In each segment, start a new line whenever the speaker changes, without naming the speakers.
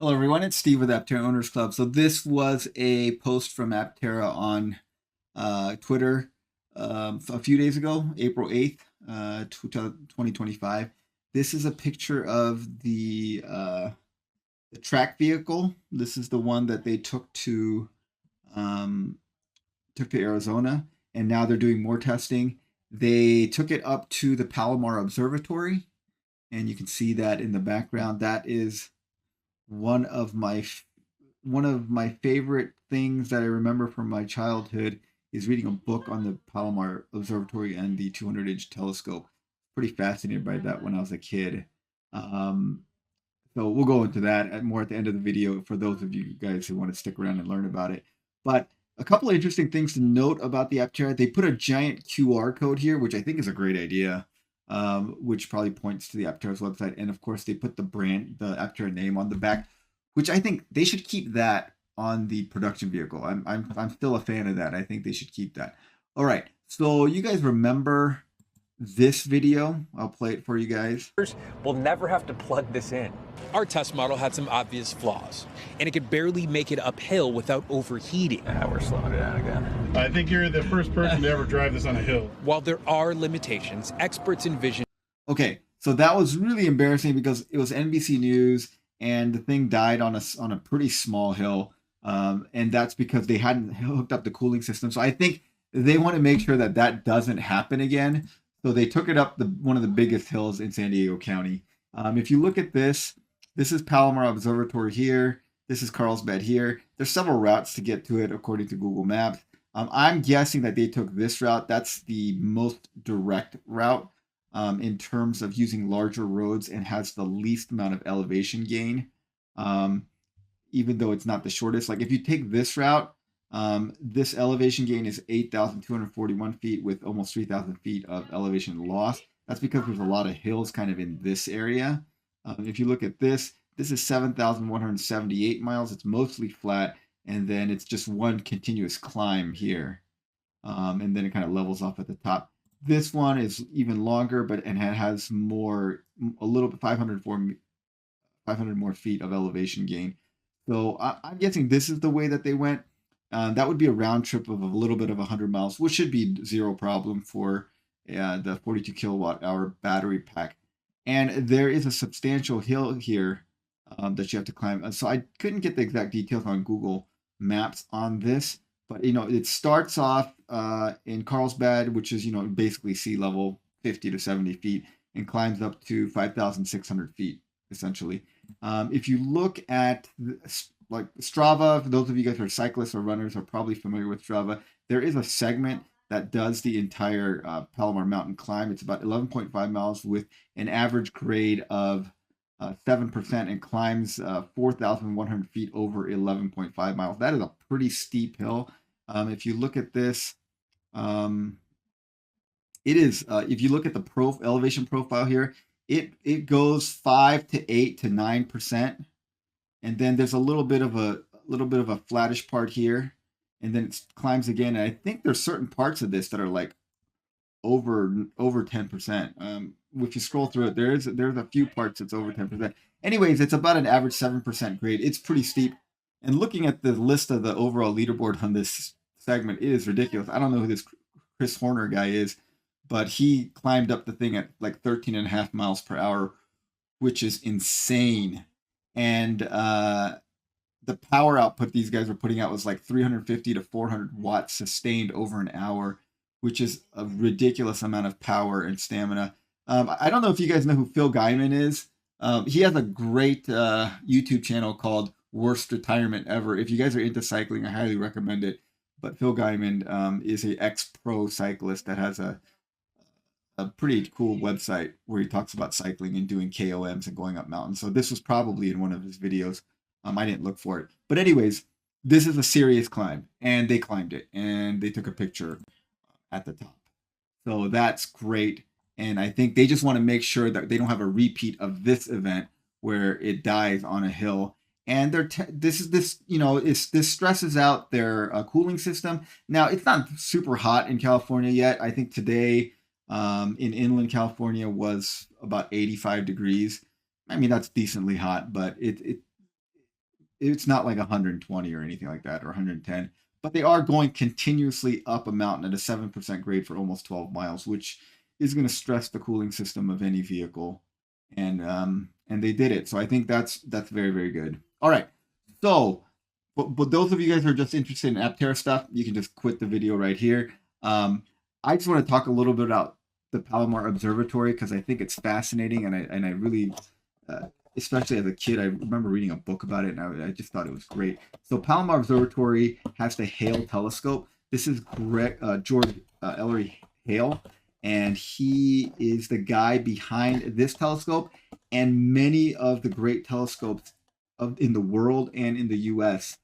Hello, everyone. It's Steve with Aptera Owners Club. So this was a post from Aptera on Twitter a few days ago, April 8th, 2025. This is a picture of the track vehicle. This is the one that they um, took to Arizona, and now they're doing more testing. They took it up to the Palomar Observatory, and you can see that in the background. That is one of my one of my favorite things that I remember from my childhood is reading a book on the Palomar Observatory and the 200-inch telescope. Pretty fascinated by that when I was a kid. Um, so we'll go into that more at the end of the video for those of you guys who want to stick around and learn about it. But a couple of interesting things to note about the Aptera. They put a giant QR code here, which I think is a great idea, which probably points to the Aptera's website. And of course, they put the Aptera name on the back, which I think they should keep that on the production vehicle. I'm still a fan of that. I think they should keep that. All right. So you guys remember this video? I'll play it for you guys.
We'll never have to plug this in.
Our test model had some obvious flaws, and it could barely make it uphill without overheating.
We're slowing it down again.
I think you're the first person to ever drive this on a hill.
While there are limitations, experts envision.
Okay, so that was really embarrassing because it was NBC News, and the thing died on a pretty small hill, and that's because they hadn't hooked up the cooling system. So I think they want to make sure that that doesn't happen again. So they took it up one of the biggest hills in San Diego County. If you look at this, this is Palomar Observatory here. This is Carlsbad here. There's several routes to get to it according to Google Maps. I'm guessing that they took this route. That's the most direct route in terms of using larger roads and has the least amount of elevation gain, even though it's not the shortest. Like if you take this route, this elevation gain is 8,241 feet with almost 3,000 feet of elevation loss. That's because there's a lot of hills kind of in this area. If you look at this is 7,178 miles. It's mostly flat, and then it's just one continuous climb here. And then it kind of levels off at the top. This one is even longer, and it has a little bit 500 more feet of elevation gain. So I'm guessing this is the way that they went. That would be a round trip of a little bit of 100 miles, which should be zero problem for the 42 kilowatt hour battery pack. And there is a substantial hill here that you have to climb. So I couldn't get the exact details on Google Maps on this, but it starts off in Carlsbad, which is basically sea level 50 to 70 feet, and climbs up to 5,600 feet essentially. If you look at like Strava, for those of you guys who are cyclists or runners are probably familiar with Strava, there is a segment that does the entire Palomar Mountain climb. It's about 11.5 miles with an average grade of 7% and climbs 4,100 feet over 11.5 miles. That is a pretty steep hill. If you look at this, it is, if you look at the elevation profile here, it goes 5 to 8 to 9%. And then there's a little bit of a flattish part here, and then it climbs again. And I think there's certain parts of this that are like over 10%. If you scroll through it, there's a few parts that's over 10%. Anyways, it's about an average 7% grade. It's pretty steep. And looking at the list of the overall leaderboard on this segment, it is ridiculous. I don't know who this Chris Horner guy is, but he climbed up the thing at like 13 and a half miles per hour, which is insane. And the power output these guys were putting out was like 350 to 400 watts sustained over an hour, which is a ridiculous amount of power and stamina. I don't know if you guys know who Phil Guyman is. He has a great YouTube channel called Worst Retirement Ever. If you guys are into cycling, I highly recommend it. But Phil Guyman is an ex-pro cyclist that has a pretty cool website where he talks about cycling and doing KOMs and going up mountains. So this was probably in one of his videos. I didn't look for it. But anyways, this is a serious climb, and they climbed it, and they took a picture at the top. So that's great. And I think they just want to make sure that they don't have a repeat of this event where it dies on a hill. And this stresses out their cooling system. Now, it's not super hot in California yet. I think today in inland California was about 85 degrees. I mean, that's decently hot, but it's not like 120 or anything like that, or 110, but they are going continuously up a mountain at a 7% grade for almost 12 miles, which is going to stress the cooling system of any vehicle. And they did it. So I think that's very, very good. All right. So, but those of you guys who are just interested in Aptera stuff, you can just quit the video right here. I just want to talk a little bit about the Palomar Observatory because I think it's fascinating, and I really, especially as a kid, I remember reading a book about it, and I just thought it was great. So Palomar Observatory has the Hale telescope. This is George Ellery Hale, and he is the guy behind this telescope and many of the great telescopes in the world and in the U.S.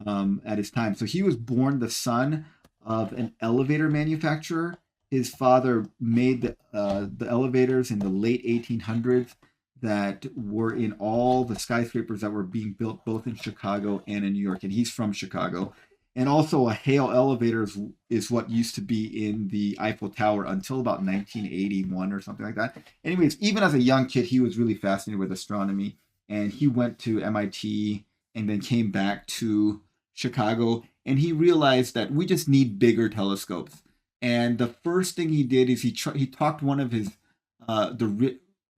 At his time. So he was born the son of an elevator manufacturer. His father made the elevators in the late 1800s that were in all the skyscrapers that were being built both in Chicago and in New York. And he's from Chicago. And also a Hale elevator is what used to be in the Eiffel Tower until about 1981 or something like that. Anyways, even as a young kid, he was really fascinated with astronomy. And he went to MIT and then came back to Chicago. And he realized that we just need bigger telescopes. And the first thing he did is he talked one of his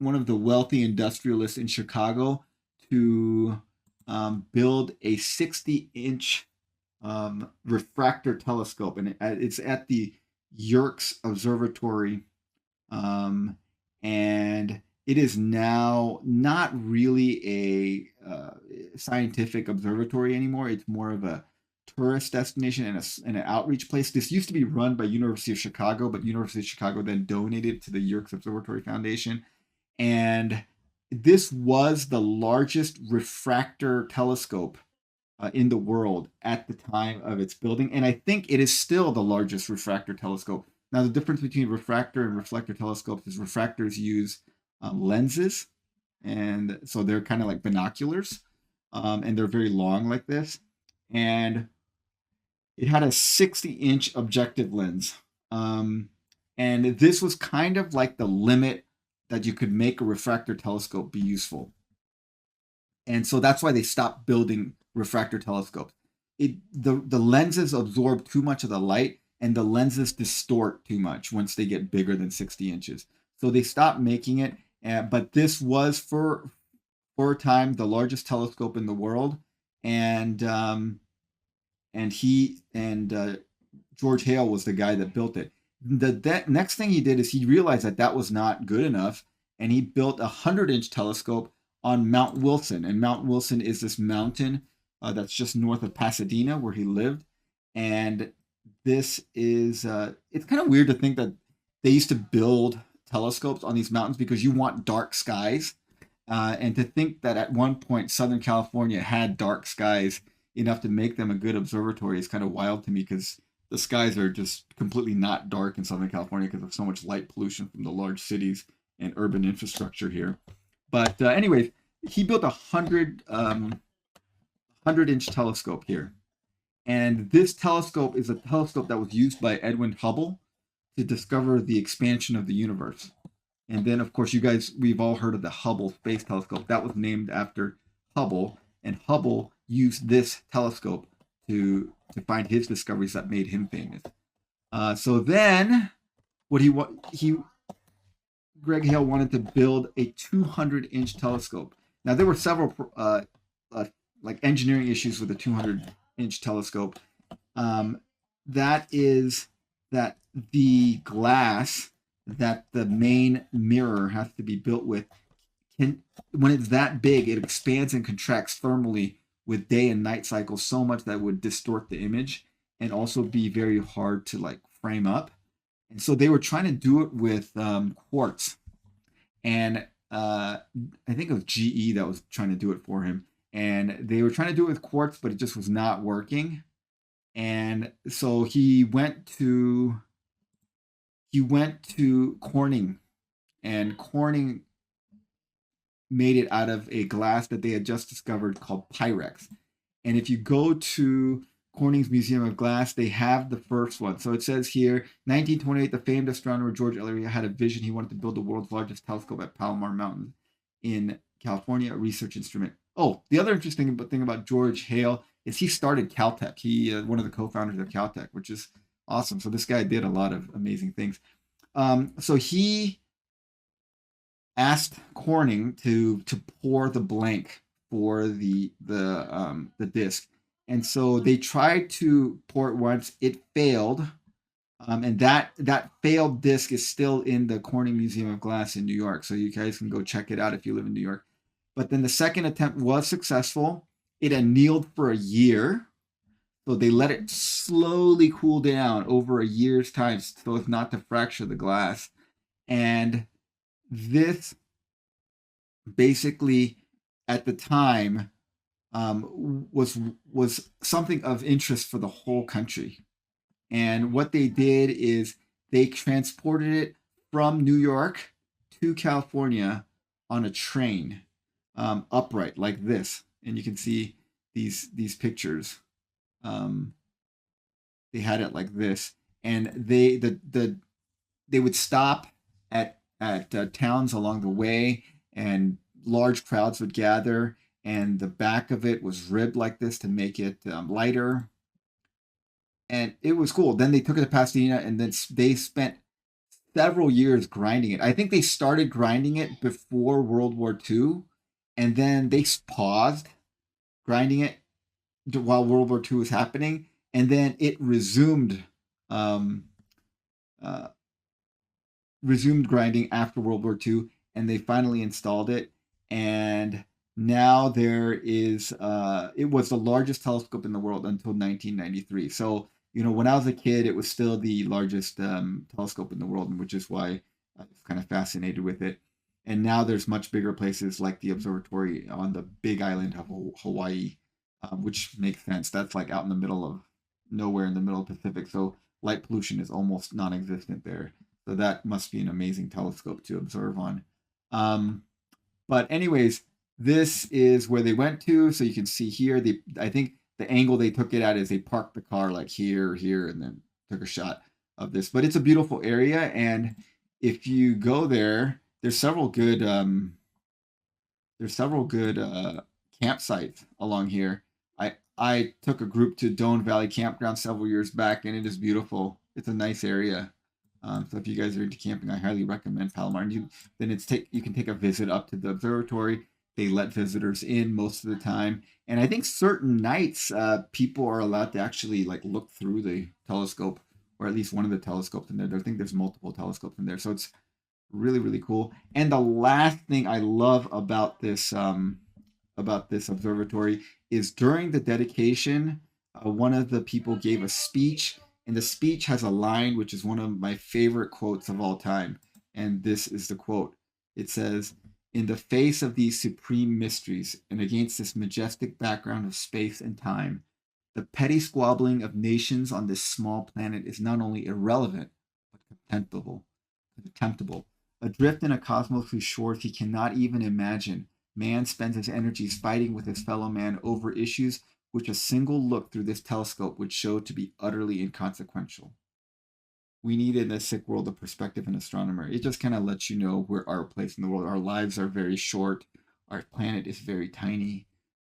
one of the wealthy industrialists in Chicago to build a 60-inch refractor telescope, and it's at the Yerkes Observatory, and it is now not really a scientific observatory anymore. It's more of a tourist destination and an outreach place. This used to be run by University of Chicago, but University of Chicago then donated to the Yerkes Observatory Foundation, and this was the largest refractor telescope in the world at the time of its building. And I think it is still the largest refractor telescope. Now, the difference between refractor and reflector telescopes is refractors use lenses. And so they're kind of like binoculars. And they're very long like this. And it had a 60-inch objective lens. And this was kind of like the limit that you could make a refractor telescope be useful. And so that's why they stopped building refractor telescopes. The lenses absorb too much of the light, and the lenses distort too much once they get bigger than 60 inches. So they stopped making it. But this was for a time the largest telescope in the world, and George Hale was the guy that built it. The next thing he did is he realized that was not good enough, and he built a 100-inch telescope on Mount Wilson. And Mount Wilson is this mountain that's just north of Pasadena where he lived. And this is, it's kind of weird to think that they used to build telescopes on these mountains because you want dark skies. And to think that at one point Southern California had dark skies enough to make them a good observatory is kind of wild to me, because the skies are just completely not dark in Southern California because of so much light pollution from the large cities and urban infrastructure here. But anyways, he built a 100-inch telescope here. And this telescope is a telescope that was used by Edwin Hubble to discover the expansion of the universe. And then, of course, we've all heard of the Hubble Space Telescope. That was named after Hubble. And Hubble used this telescope to find his discoveries that made him famous. So then, Greg Hale wanted to build a 200-inch telescope. Now, there were several like engineering issues with a 200-inch telescope. That is that the glass that the main mirror has to be built with, when it's that big, it expands and contracts thermally with day and night cycles so much that it would distort the image and also be very hard to like frame up. And so they were trying to do it with quartz. And I think it was GE that was trying to do it for him. And they were trying to do it with quartz, but it just was not working. And so he went to Corning, and Corning made it out of a glass that they had just discovered called Pyrex. And if you go to Corning's Museum of Glass, they have the first one. So it says here, 1928, the famed astronomer George Ellery had a vision. He wanted to build the world's largest telescope at Palomar Mountain in California, a research instrument Oh, the other interesting thing about George Hale is he started Caltech. He one of the co-founders of Caltech, which is awesome. So this guy did a lot of amazing things. So he asked Corning to pour the blank for the disc, and so they tried to pour it once. It failed, and that failed disc is still in the Corning Museum of Glass in New York. So you guys can go check it out if you live in New York. But then the second attempt was successful. It annealed for a year. So they let it slowly cool down over a year's time so as not to fracture the glass. And this basically at the time was something of interest for the whole country. And what they did is they transported it from New York to California on a train, upright like this. And you can see these pictures. They had it like this, and they would stop at towns along the way, and large crowds would gather, and the back of it was ribbed like this to make it lighter, and it was cool. Then they took it to Pasadena, and then they spent several years grinding it. I think they started grinding it before World War II, and then they paused grinding it while World War II was happening, and then it um, uh, resumed grinding after World War II, and they finally installed it. And now there is it was the largest telescope in the world until 1993. So when I was a kid, it was still the largest telescope in the world, which is why I was kind of fascinated with it. And now there's much bigger places like the observatory on the big island of Hawaii, which makes sense. That's like out in the middle of nowhere in the middle of the Pacific. So light pollution is almost non-existent there. So that must be an amazing telescope to observe on. But anyways, this is where they went to. So you can see here, I think the angle they took it at is they parked the car like here, and then took a shot of this. But it's a beautiful area. And if you go there, there's several good campsites along here. I took a group to Doane Valley Campground several years back, and it is beautiful. It's a nice area. So if you guys are into camping, I highly recommend Palomar. And you can take a visit up to the observatory. They let visitors in most of the time, and I think certain nights people are allowed to actually like look through the telescope, or at least one of the telescopes in there. I think there's multiple telescopes in there, so it's really, really cool. And the last thing I love about this observatory is during the dedication, one of the people gave a speech, and the speech has a line which is one of my favorite quotes of all time. And this is the quote. It says, "In the face of these supreme mysteries and against this majestic background of space and time, the petty squabbling of nations on this small planet is not only irrelevant, but contemptible. Adrift in a cosmos whose shores he cannot even imagine, man spends his energies fighting with his fellow man over issues which a single look through this telescope would show to be utterly inconsequential. We need in this sick world a perspective and astronomer." It just kind of lets you know where our place in the world. Our lives are very short. Our planet is very tiny.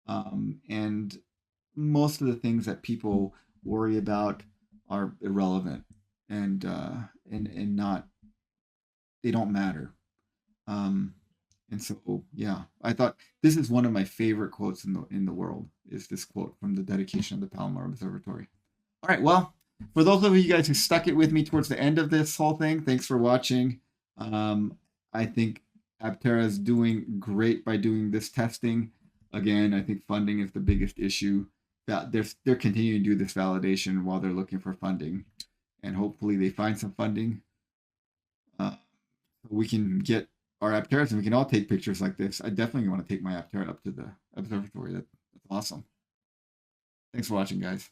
And most of the things that people worry about are irrelevant and not, they don't matter. And so, yeah, I thought this is one of my favorite quotes in the world, is this quote from the dedication of the Palomar Observatory. All right, well, for those of you guys who stuck it with me towards the end of this whole thing, thanks for watching. I think Aptera is doing great by doing this testing. Again, I think funding is the biggest issue. That they're continuing to do this validation while they're looking for funding, and hopefully they find some funding. We can get our Apteras, and we can all take pictures like this. I definitely want to take my Aptera up to the observatory. That's awesome. Thanks for watching, guys.